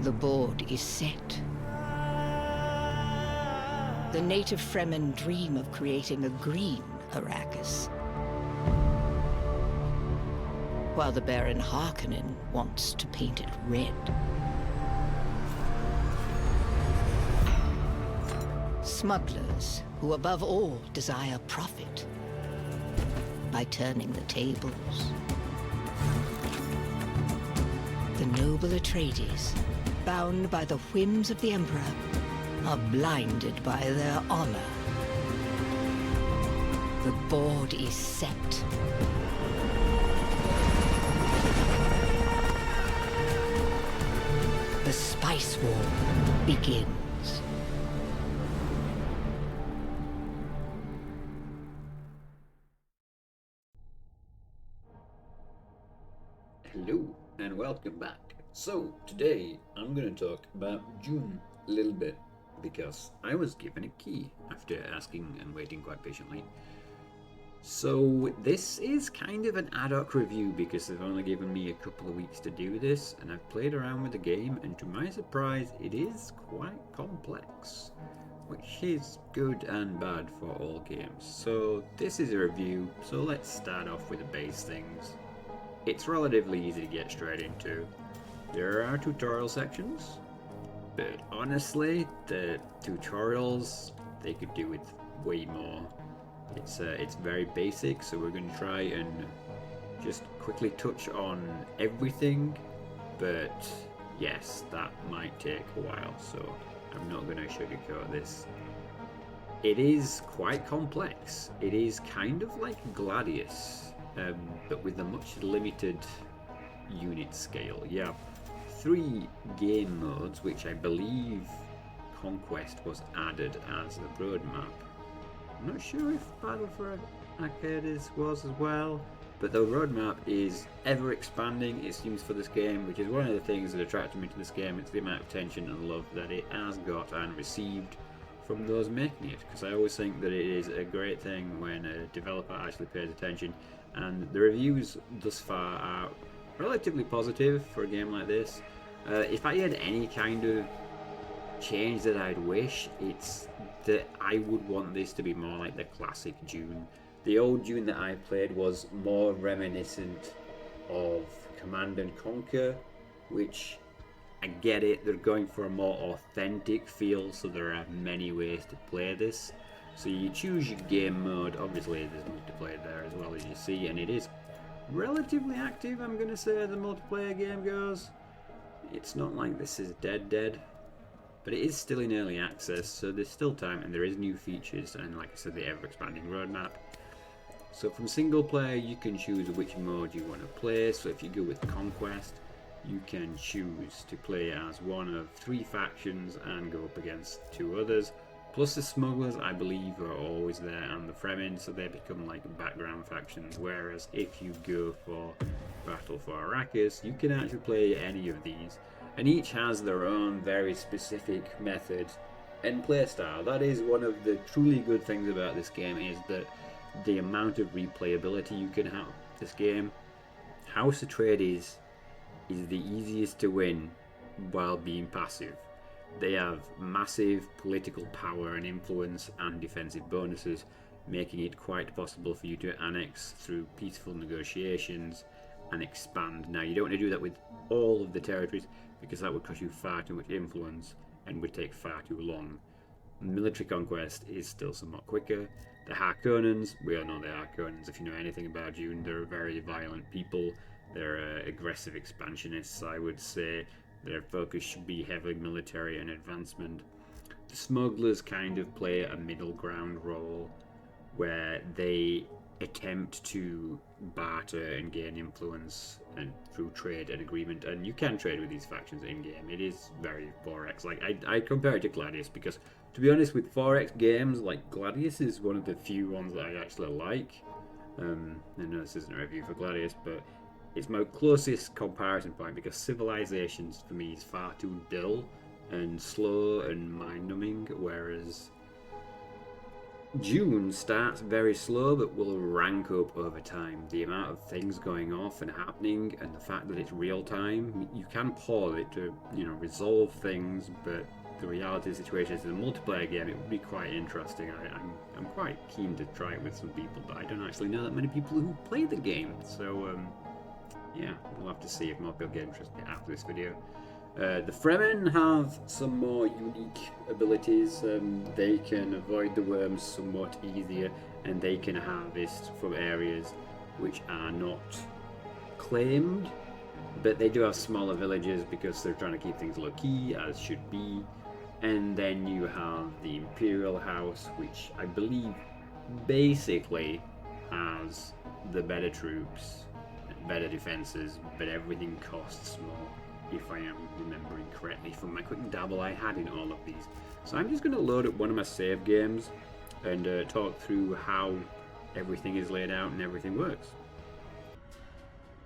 The board is set. The native Fremen dream of creating a green Arrakis, while the Baron Harkonnen wants to paint it red. Smugglers who above all desire profit by turning the tables. The noble Atreides, bound by the whims of the Emperor, are blinded by their honor. The board is set. The Spice War begins. Hello and welcome back. So today I'm going to talk about Dune a little bit because I was given a key after asking and waiting quite patiently. So this is kind of an ad hoc review because they've only given me a couple of weeks to do this, and I've played around with the game, and to my surprise it is quite complex, which is good and bad for all games. So this is a review, so let's start off with the base things. It's relatively easy to get straight into. There are tutorial sections, but honestly, the tutorials, they could do with way more. It's very basic, so we're going to try and just quickly touch on everything, but yes, that might take a while, so I'm not going to sugarcoat this. It is quite complex. It is kind of like Gladius, but with a much limited unit scale. You have 3 game modes, which I believe Conquest was added as the roadmap. I'm not sure if Battle for Arrakis was as well, but the roadmap is ever expanding, it seems, for this game, which is one of the things that attracted me to this game. It's the amount of attention and love that it has got and received from those making it, because I always think that it is a great thing when a developer actually pays attention, and the reviews thus far are relatively positive for a game like this. If I had any kind of change that I'd wish, it's that I would want this to be more like the classic Dune. The old Dune that I played was more reminiscent of Command and Conquer, which I get it, they're going for a more authentic feel, so there are many ways to play this. So you choose your game mode. Obviously there's multiplayer there as well, as you see, and it is relatively active, I'm going to say, as a multiplayer game goes. It's not like this is dead, but it is still in early access, so there's still time, and there is new features, and like I said, the ever-expanding roadmap. So from single player, you can choose which mode you want to play. So if you go with Conquest, you can choose to play as one of 3 factions and go up against 2 others. Plus the smugglers, I believe, are always there, and the Fremen, so they become like background factions. Whereas if you go for Battle for Arrakis, you can actually play any of these, and each has their own very specific method and playstyle. That is one of the truly good things about this game, is that the amount of replayability you can have this game. House Atreides is the easiest to win while being passive. They have massive political power and influence and defensive bonuses, making it quite possible for you to annex through peaceful negotiations and expand. Now, you don't want to do that with all of the territories, because that would cost you far too much influence and would take far too long. Military conquest is still somewhat quicker. The Harkonnens, we all know the Harkonnens. If you know anything about Dune, they're very violent people. They're aggressive expansionists, I would say. Their focus should be heavily military and advancement. The smugglers kind of play a middle ground role, where they attempt to barter and gain influence and through trade and agreement, and you can trade with these factions in game. It is very 4X. Like I compare it to Gladius, because to be honest, with 4X games, like Gladius is one of the few ones that I actually like. I know this isn't a review for Gladius, but it's my closest comparison point, because Civilizations for me is far too dull and slow and mind-numbing, whereas June starts very slow but will rank up over time. The amount of things going off and happening, and the fact that it's real time, you can pause it to, resolve things, but the reality of the situation is, in a multiplayer game, it would be quite interesting. I'm quite keen to try it with some people, but I don't actually know that many people who play the game, so yeah, we'll have to see if more people get interested after this video. The Fremen have some more unique abilities. They can avoid the worms somewhat easier, and they can harvest from areas which are not claimed, but they do have smaller villages because they're trying to keep things low-key, as should be. And then you have the Imperial House, which I believe basically has the better troops, better defenses, but everything costs more, if I am remembering correctly from my quick dabble I had in all of these. So I'm just going to load up one of my save games and talk through how everything is laid out and everything works.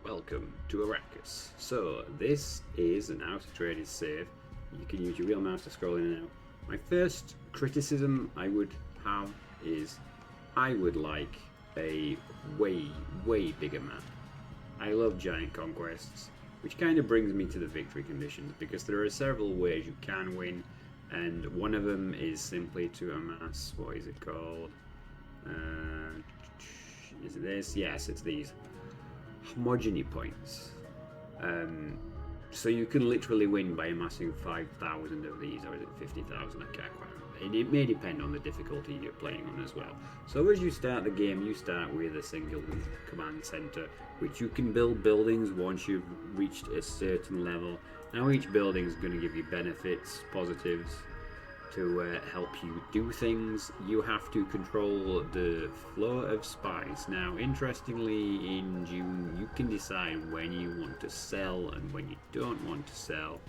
Welcome to Arrakis. So this is an auto-traded save. You can use your real mouse to scroll in and out. My first criticism I would have is I would like a way bigger map. I love giant conquests, which kind of brings me to the victory conditions, because there are several ways you can win, and one of them is simply to amass, what is it called? Is it this? Yes, it's these homogeny points. So you can literally win by amassing 5,000 of these, or is it 50,000? I can't quite remember. And it may depend on the difficulty you're playing on as well. So as you start the game, you start with a single command center, which you can build buildings once you've reached a certain level. Now each building is going to give you benefits, positives, to help you do things. You have to control the flow of spice. Now, interestingly, in June, you can decide when you want to sell and when you don't want to sell,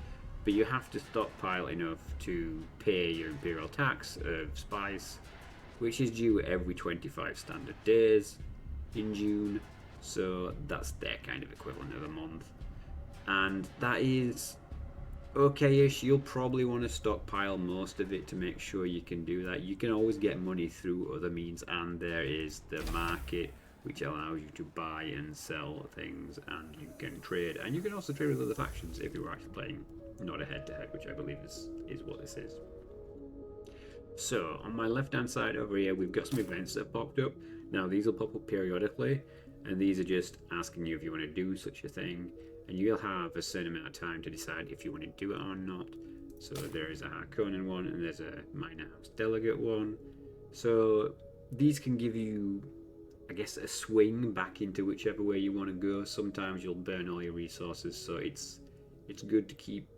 but you have to stockpile enough to pay your imperial tax of spice, which is due every 25 standard days in June, so that's their kind of equivalent of a month. And that is okay-ish. You'll probably want to stockpile most of it to make sure you can do that. You can always get money through other means, and there is the market, which allows you to buy and sell things, and you can trade, and you can also trade with other factions if you're actually playing not a head-to-head, which I believe is what this is. So on my left hand side over here, we've got some events that have popped up. Now these will pop up periodically, and these are just asking you if you want to do such a thing, and you'll have a certain amount of time to decide if you want to do it or not. So there is a Harkonnen one, and there's a Minor House Delegate one. So these can give you, I guess, a swing back into whichever way you want to go. Sometimes you'll burn all your resources, so it's good to keep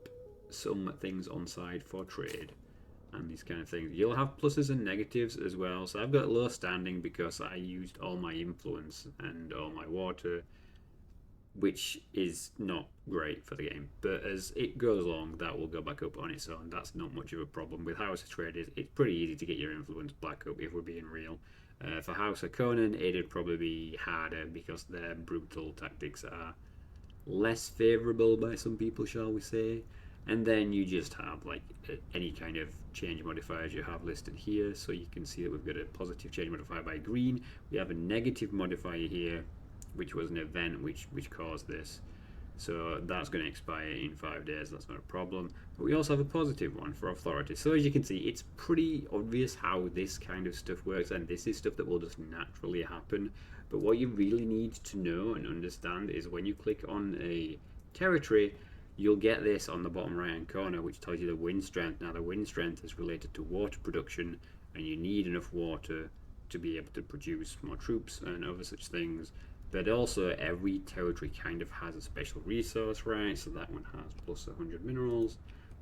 some things on side for trade and these kind of things. You'll have pluses and negatives as well. So I've got low standing because I used all my influence and all my water, which is not great for the game, but as it goes along, that will go back up on its own. That's not much of a problem. With House of Trade, it's pretty easy to get your influence back up if we're being real. For House of Conan, it'd probably be harder because their brutal tactics are less favourable by some people, shall we say. And then you just have like any kind of change modifiers you have listed here. So you can see that we've got a positive change modifier by green. We have a negative modifier here, which was an event which caused this. So that's going to expire in 5 days. That's not a problem. But we also have a positive one for authority. So as you can see, it's pretty obvious how this kind of stuff works, and this is stuff that will just naturally happen. But what you really need to know and understand is when you click on a territory, you'll get this on the bottom right hand corner, which tells you the wind strength. Now the wind strength is related to water production, and you need enough water to be able to produce more troops and other such things. But also every territory kind of has a special resource, right? So that one has plus 100 minerals.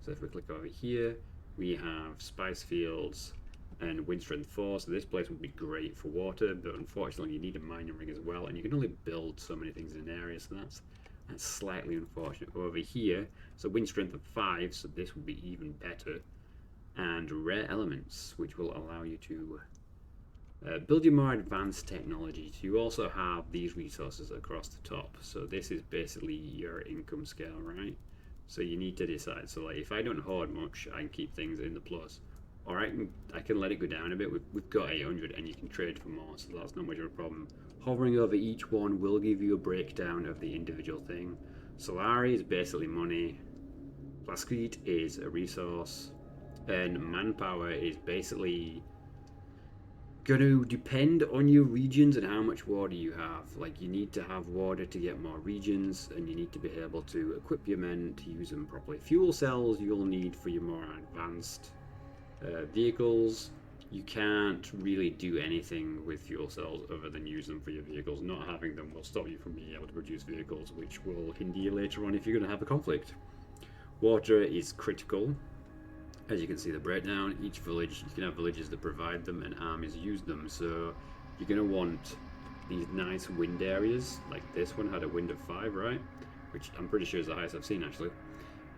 So if we click over here, we have spice fields and wind strength 4. So this place would be great for water, but unfortunately you need a mining ring as well, and you can only build so many things in an area, so that's slightly unfortunate. Over here, so wind strength of 5, so this would be even better, and rare elements, which will allow you to build your more advanced technologies. You also have these resources across the top, so this is basically your income scale, right? So you need to decide. So like if I don't hoard much, I can keep things in the plus, or I can let it go down a bit. We've got 800 and you can trade for more, so that's not much of a problem. Hovering over each one will give you a breakdown of the individual thing. Solari is basically money, Plascrete is a resource, and manpower is basically going to depend on your regions and how much water you have. Like, you need to have water to get more regions, and you need to be able to equip your men to use them properly. Fuel cells you'll need for your more advanced vehicles. You can't really do anything with fuel cells other than use them for your vehicles. Not having them will stop you from being able to produce vehicles, which will hinder you later on if you're going to have a conflict. Water is critical. As you can see the breakdown, each village, you can have villages that provide them and armies use them, so you're going to want these nice wind areas, like this one had a wind of 5, right? Which I'm pretty sure is the highest I've seen actually.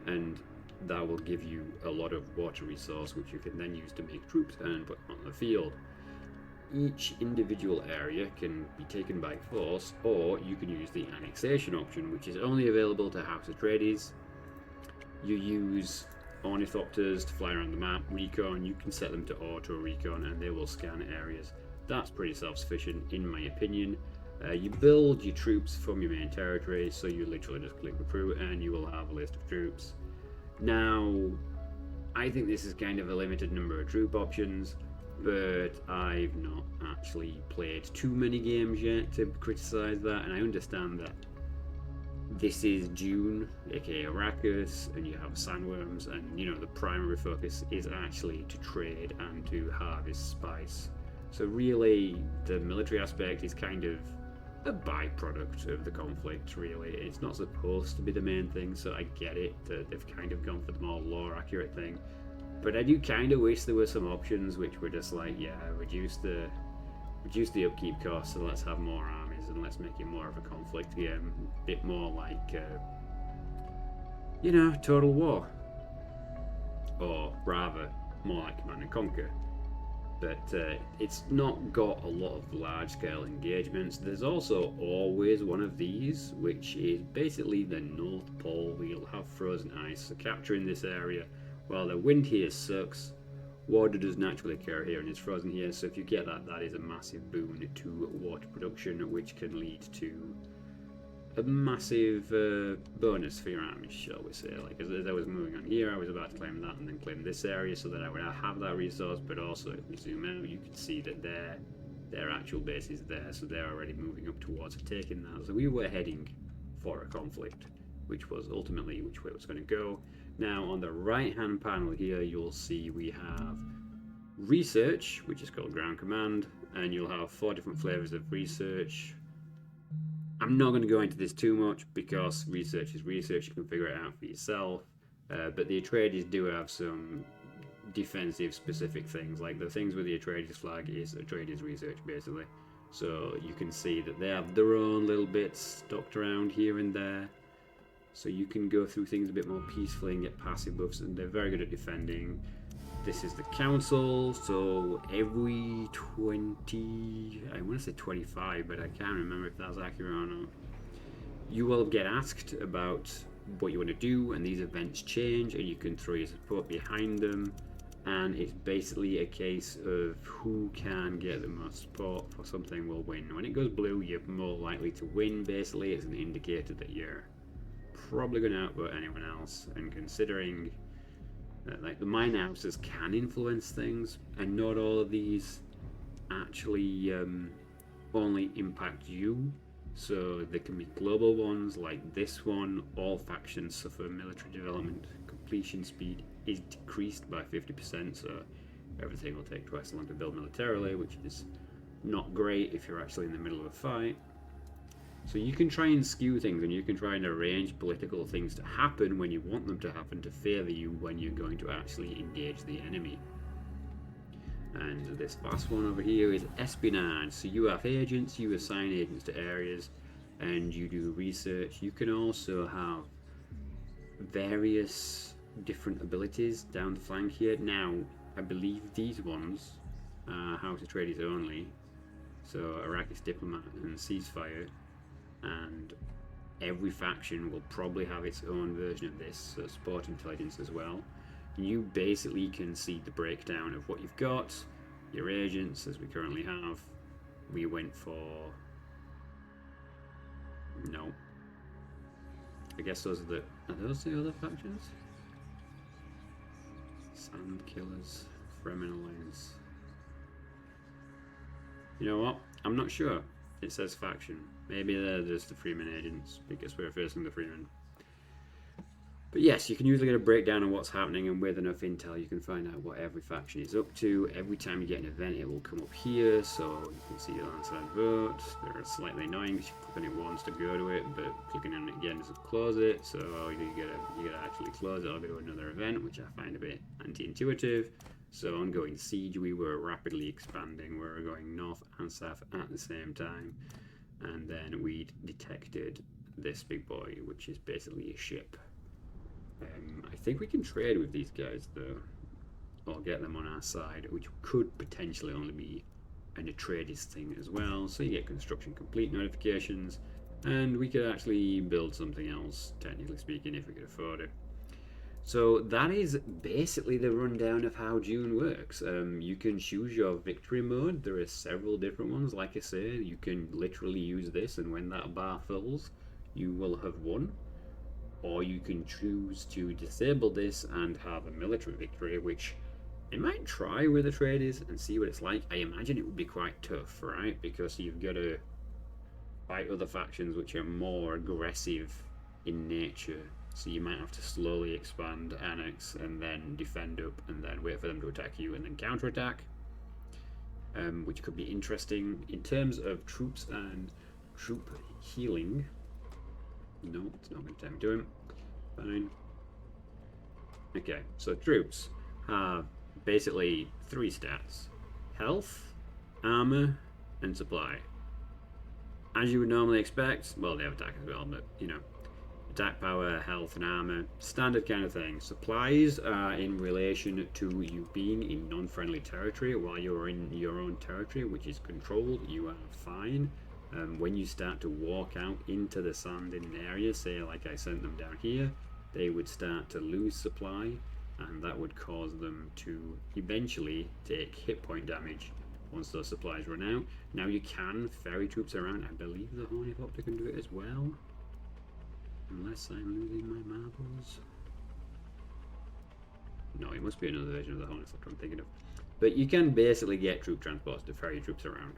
And that will give you a lot of water resource which you can then use to make troops and put on the field. Each individual area can be taken by force, or you can use the annexation option, which is only available to House Atreides. You use ornithopters to fly around the map, recon, you can set them to auto recon and they will scan areas. That's pretty self-sufficient in my opinion. You build your troops from your main territory, so you literally just click recruit and you will have a list of troops. Now, I think this is kind of a limited number of troop options, but I've not actually played too many games yet to criticize that, and I understand that this is Dune, aka Arrakis, and you have sandworms, and you know the primary focus is actually to trade and to harvest spice. So really, the military aspect is kind of a byproduct of the conflict, really. It's not supposed to be the main thing, so I get it that they've kind of gone for the more lore-accurate thing. But I do kind of wish there were some options which were just like, yeah, reduce the upkeep costs and let's have more armies and let's make it more of a conflict game, a bit more like, you know, Total War, or rather more like Command and Conquer. But it's not got a lot of large-scale engagements. There's also always one of these, which is basically the North Pole. We'll have frozen ice, so capturing this area, while the wind here sucks, water does naturally occur here and it's frozen here, so if you get that, that is a massive boon to water production, which can lead to a massive bonus for your armies, shall we say. Like, as I was moving on here, I was about to claim that and then claim this area so that I would have that resource, but also if we zoom out, you can see that their actual base is there, so they're already moving up towards taking that. So we were heading for a conflict, which was ultimately which way it was going to go. Now, on the right-hand panel here, you'll see we have research, which is called ground command, and you'll have 4 different flavors of research. I'm not going to go into this too much because research is research, you can figure it out for yourself, but the Atreides do have some defensive specific things, like the things with the Atreides flag is Atreides research basically. So you can see that they have their own little bits stocked around here and there, so you can go through things a bit more peacefully and get passive buffs, and they're very good at defending. This is the council, so every 20, I want to say 25, but I can't remember if that's accurate or not, you will get asked about what you want to do, and these events change, and you can throw your support behind them, and it's basically a case of who can get the most support for something will win. When it goes blue, you're more likely to win. Basically, it's an indicator that you're probably going to outvote anyone else, and considering like the mine houses can influence things, and not all of these actually only impact you. So there can be global ones like this one. All factions suffer military development. Completion speed is decreased by 50%, so everything will take twice as long to build militarily, which is not great if you're actually in the middle of a fight. So you can try and skew things, and you can try and arrange political things to happen when you want them to happen to favour you when you're going to actually engage the enemy. And this last one over here is espionage. So you have agents, you assign agents to areas, and you do research. You can also have various different abilities down the flank here. Now, I believe these ones are House Atreides only. So Arrakis Diplomat and Ceasefire. And every faction will probably have its own version of this, so sport intelligence as well. you basically can see the breakdown of what you've got, your agents, as we currently have. We went for... no. I guess those are the... are those the other factions? Sand Killers, Fremen Alliance. You know what? I'm not sure. It says faction. Maybe they're just the Freeman agents, because we're facing the Freeman. But yes, you can usually get a breakdown of what's happening, and with enough intel you can find out what every faction is up to. Every time you get an event it will come up here, so you can see the landslide vote. They're slightly annoying because you click on it once to go to it, but clicking on it again doesn't close it, so you gotta actually close it or go to another event, which I find a bit anti-intuitive. So ongoing siege, we were rapidly expanding. We were going north and south at the same time, and then we detected this big boy, which is basically a ship. I think we can trade with these guys though, or get them on our side, which could potentially only be an Atreides thing as well. So you get construction complete notifications, and we could actually build something else, technically speaking, if we could afford it. So that is basically the rundown of how Dune works. You can choose your victory mode. There are several different ones. Like I say, you can literally use this, and when that bar fills, you will have won. Or you can choose to disable this and have a military victory, which I might try with Atreides and see what it's like. I imagine it would be quite tough, right? Because you've got to fight other factions which are more aggressive in nature. So you might have to slowly expand, annex, and then defend up, and then wait for them to attack you and then counterattack. Which could be interesting. In terms of troops and troop healing... no, it's not going to tell me to him. Fine. Okay, so troops have basically 3 stats: health, armor, and supply. As you would normally expect, well, they have attack as well, but you know, attack power, health, and armor, standard kind of thing. Supplies are in relation to you being in non-friendly territory. While you're in your own territory, which is controlled, you are fine. When you start to walk out into the sand in an area, say like I sent them down here, they would start to lose supply, and that would cause them to eventually take hit point damage once those supplies run out. Now you can ferry troops around. I believe the Hornithopter can do it as well, unless I'm losing my marbles. No, it must be another version of the Hornithopter I'm thinking of. But you can basically get troop transports to ferry troops around,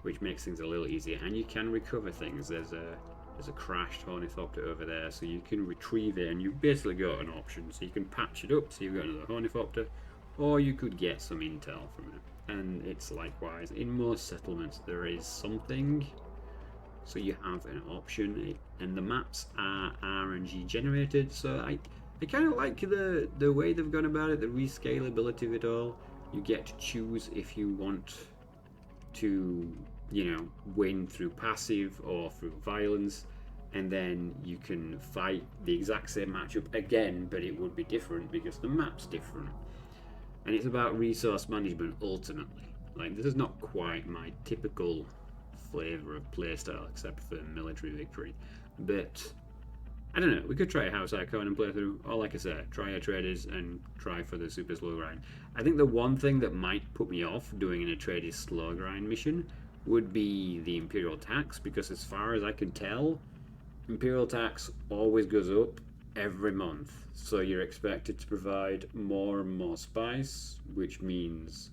which makes things a little easier, and you can recover things. There's a crashed Hornithopter over there, so you can retrieve it, and you've basically got an option. So you can patch it up, so you've got another Hornithopter, or you could get some intel from it. And it's likewise, in most settlements there is something, so you have an option, and the maps are RNG generated, so I kind of like the way they've gone about it, the rescalability of it all. You get to choose if you want to, you know, win through passive or through violence, and then you can fight the exact same matchup again, but it would be different because the map's different. And it's about resource management ultimately. Like, this is not quite my typical flavour of playstyle except for military victory, but I don't know, we could try House Icon and play through, or like I said, try Atreides and try for the super slow grind. I think the one thing that might put me off doing an Atreides slow grind mission would be the Imperial tax, because as far as I can tell, Imperial tax always goes up every month. So you're expected to provide more and more spice, which means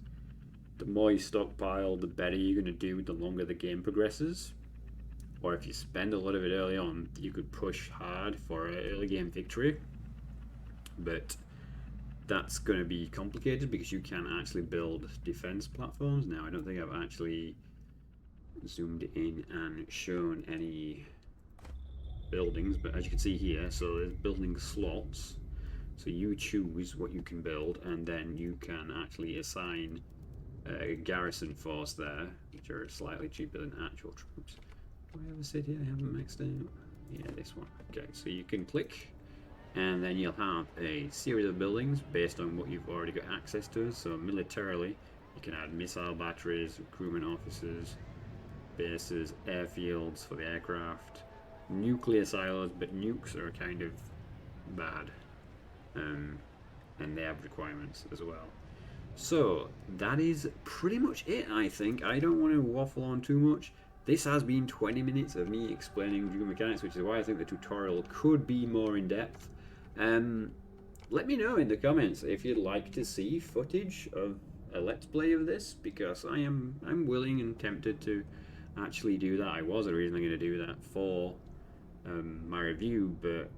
the more you stockpile, the better you're going to do the longer the game progresses. Or if you spend a lot of it early on, you could push hard for an early game victory. But that's going to be complicated because you can actually build defense platforms. Now, I don't think I've actually zoomed in and shown any buildings, but as you can see here, so there's building slots. So you choose what you can build, and then you can actually assign a garrison force there, which are slightly cheaper than actual troops. Do I have a city I haven't maxed out? Yeah, this one. Okay, so you can click, and then you'll have a series of buildings based on what you've already got access to. So militarily, you can add missile batteries, recruitment officers, bases, airfields for the aircraft, nuclear silos, but nukes are kind of bad. and they have requirements as well. So that is pretty much it, I think. I don't want to waffle on too much. This has been 20 minutes of me explaining Dune mechanics, which is why I think the tutorial could be more in depth. Let me know in the comments if you'd like to see footage of a let's play of this, because I'm willing and tempted to actually do that. I was originally going to do that for my review, but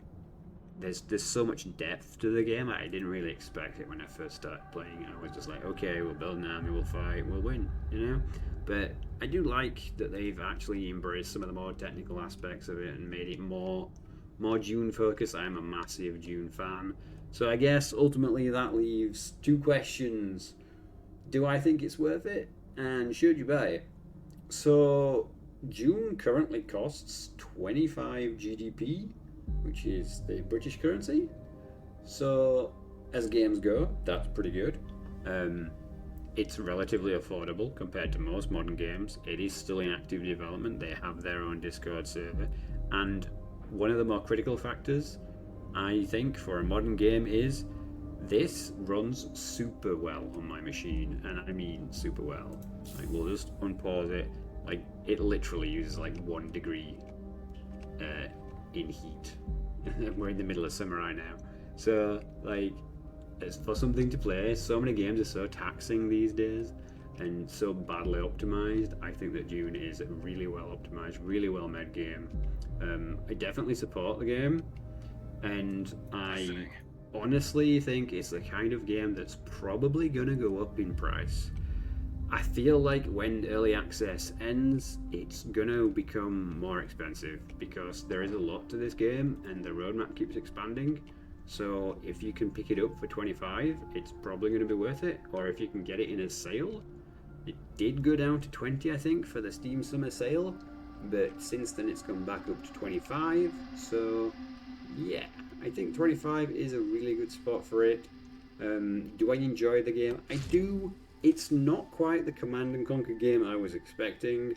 there's so much depth to the game. I didn't really expect it when I first started playing. I was just like, okay, we'll build an army, we'll fight, we'll win, you know? But I do like that they've actually embraced some of the more technical aspects of it and made it more Dune focused. I'm a massive Dune fan. So I guess ultimately that leaves two questions. Do I think it's worth it? And should you buy it? So Dune currently costs 25 GDP, which is the British currency. So as games go, that's pretty good. It's relatively affordable compared to most modern games. It is still in active development. They have their own Discord server. And one of the more critical factors, I think, for a modern game is this runs super well on my machine. And I mean super well. Like, we'll just unpause it. Like, it literally uses like 1 degree in heat. We're in the middle of summer right now. So, like, it's for something to play. So many games are so taxing these days and so badly optimized. I think that Dune is a really well optimized, really well made game. I definitely support the game, and I honestly think it's the kind of game that's probably gonna go up in price. I feel like when early access ends, it's gonna become more expensive because there is a lot to this game and the roadmap keeps expanding. So if you can pick it up for 25, it's probably going to be worth it. Or if you can get it in a sale. It did go down to 20, I think, for the Steam Summer Sale, but since then it's come back up to 25. So yeah, I think 25 is a really good spot for it. Do I enjoy the game? I do. It's not quite the Command and Conquer game I was expecting,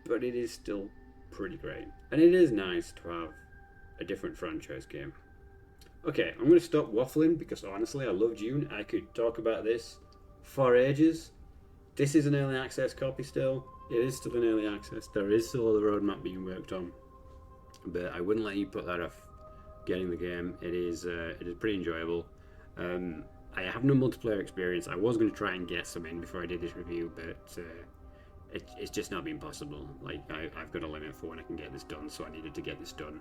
but it is still pretty great. And it is nice to have a different franchise game. Okay, I'm going to stop waffling because honestly I love Dune. I could talk about this for ages. This is an early access copy still. It is still an early access. There is still the roadmap being worked on. But I wouldn't let you put that off getting the game. It is pretty enjoyable. I have no multiplayer experience. I was going to try and get some in before I did this review, but it's just not been possible. Like, I've got a limit for when I can get this done, so I needed to get this done.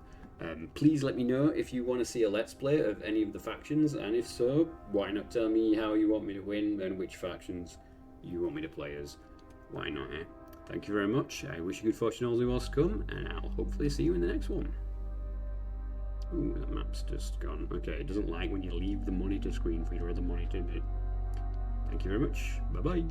Please let me know if you want to see a let's play of any of the factions, and if so, why not tell me how you want me to win and which factions you want me to play as. Why not, eh? Thank you very much. I wish you good fortune all the whilst come, and I'll hopefully see you in the next one. Ooh, that map's just gone. Okay, it doesn't like when you leave the monitor screen for your other monitor, but thank you very much. Bye-bye.